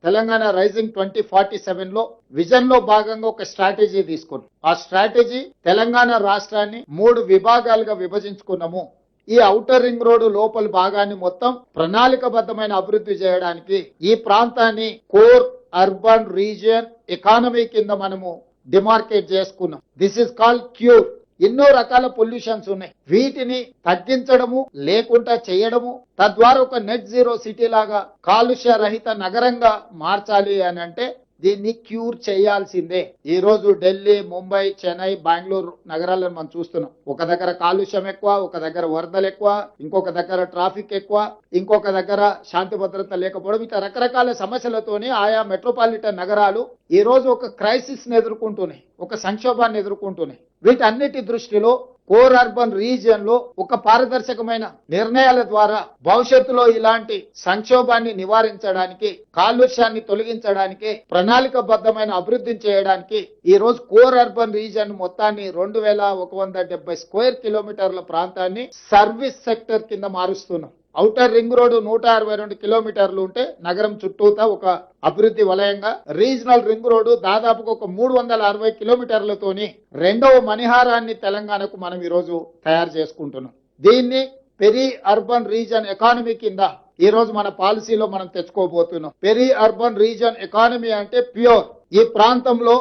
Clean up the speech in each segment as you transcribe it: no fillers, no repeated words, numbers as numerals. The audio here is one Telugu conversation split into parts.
తెలంగాణ రైజింగ్ 2047 లో విజన్ లో భాగంగా ఒక స్ట్రాటజీ తీసుకున్నాం. ఆ స్ట్రాటజీ తెలంగాణ రాష్ట్రాన్ని 3 విభాగాలుగా విభజించుకున్నాము. ఈ ఔటర్ రింగ్ రోడ్డు లోపల భాగాన్ని మొత్తం ప్రణాళికబద్ధమైన అభివృద్ధి చేయడానికి ఈ ప్రాంతాన్ని కోర్ అర్బన్ రీజియన్ ఎకానమీ కింద మనము డిమార్కేట్ చేసుకున్నాం. This is called cure. ఎన్నో రకాల పొల్యూషన్స్ ఉన్నాయి. వీటిని తగ్గించడము లేకుండా చేయడము, తద్వారా ఒక నెట్ జీరో సిటీ లాగా కాలుష్య రహిత నగరంగా మార్చాలి అని అంటే దీన్ని క్యూర్ చేయాల్సిందే. ఈ రోజు ఢిల్లీ, ముంబై, చెన్నై, బెంగళూరు నగరాలను మనం చూస్తున్నాం. ఒక దగ్గర కాలుష్యం ఎక్కువ, ఒక దగ్గర వరదలు ఎక్కువ, ఇంకొక దగ్గర ట్రాఫిక్ ఎక్కువ, ఇంకొక దగ్గర శాంతి భద్రత లేకపోవడం, ఇట్లా రకరకాల సమస్యలతోని ఆయా మెట్రోపాలిటన్ నగరాలు ఈ రోజు ఒక క్రైసిస్ ని ఎదుర్కొంటున్నాయి, ఒక సంక్షోభాన్ని ఎదుర్కొంటున్నాయి. వీటన్నిటి దృష్టిలో కోర్ అర్బన్ రీజియన్ లో ఒక పారదర్శకమైన నిర్ణయాల ద్వారా భవిష్యత్తులో ఇలాంటి సంక్షోభాన్ని నివారించడానికి, కాలుష్యాన్ని తొలగించడానికి, ప్రణాళికబద్ధమైన అభివృద్ధిని చేయడానికి ఈ రోజు కోర్ అర్బన్ రీజియన్ మొత్తాన్ని 2170 స్క్వేర్ కిలోమీటర్ల ప్రాంతాన్ని సర్వీస్ సెక్టర్ కింద మారుస్తున్నాం. ఔటర్ రింగ్ రోడ్డు 162 కిలోమీటర్లు ఉంటే నగరం చుట్టూతా ఒక అభివృద్ధి వలయంగా, రీజనల్ రింగ్ రోడ్డు దాదాపుగా ఒక 360 కిలోమీటర్లతోని రెండవ మణిహారాన్ని తెలంగాణకు మనం ఈరోజు తయారు చేసుకుంటున్నాం. దీన్ని పెరి అర్బన్ రీజన్ ఎకానమీ కింద ఈ రోజు మన పాలసీలో మనం తెచ్చుకోబోతున్నాం. పెరి అర్బన్ రీజన్ ఎకానమీ అంటే ప్యూర్. ఈ ప్రాంతంలో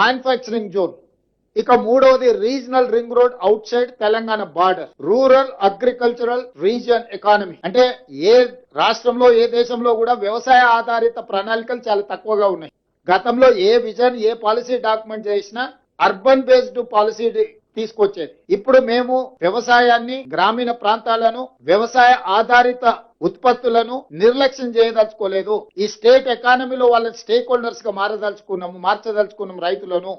మ్యానుఫ్యాక్చరింగ్ జోన్, ఇక మూడవది regional ring road out side Telangana border, rural agricultural region economy. అంటే ఏ రాష్ట్రంలో ఏ దేశంలో కూడా వ్యవసాయ ఆధారిత ప్రణాళికలు చాలా తక్కువగా ఉన్నాయి. గతంలో ఏ విజన్ ఏ పాలసీ డాక్యుమెంట్ చేసినా అర్బన్ బేస్డ్ పాలసీ తీసుకొచ్చేది. ఇప్పుడు మేము వ్యవసాయాన్ని, గ్రామీణ ప్రాంతాలను, వ్యవసాయ ఆధారిత ఉత్పత్తులను నిర్లక్ష్యం చేయదలుచుకోలేదు. ఈ స్టేట్ ఎకానమీలో వాళ్ళ స్టేక్ హోల్డర్స్ గా మార్చదలుచుకున్నాం రైతులను.